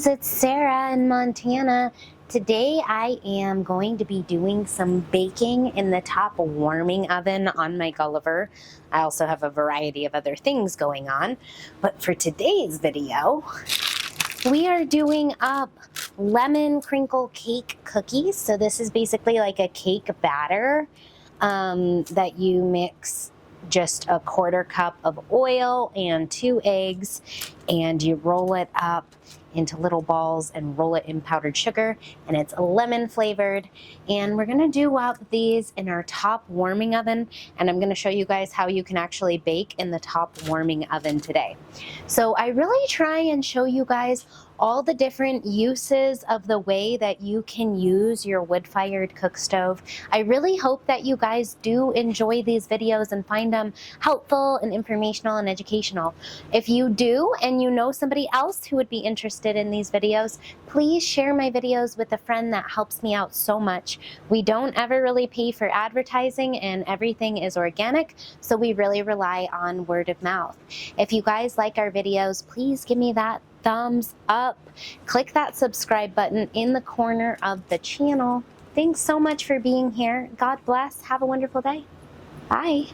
loves, it's Sarah in Montana. Today I am going to be doing some baking in the top warming oven on my Gulliver. I also have a variety of other things going on, but for today's video, we are doing up lemon crinkle cake cookies. So this is basically like a cake batter that you mix just a 1/4 cup of oil and 2 eggs, and you roll it up into little balls and roll it in powdered sugar, and it's lemon flavored. And we're gonna do up these in our top warming oven, and I'm gonna show you guys how you can actually bake in the top warming oven today. So I really try and show you guys all the different uses of the way that you can use your wood-fired cook stove. I really hope that you guys do enjoy these videos and find them helpful and informational and educational. If you do and you know somebody else who would be interested in these videos, please share my videos with a friend. That helps me out so much. We don't ever really pay for advertising and everything is organic, so we really rely on word of mouth. If you guys like our videos, please give me that thumbs up. Click that subscribe button in the corner of the channel. Thanks so much for being here. God bless. Have a wonderful day. Bye.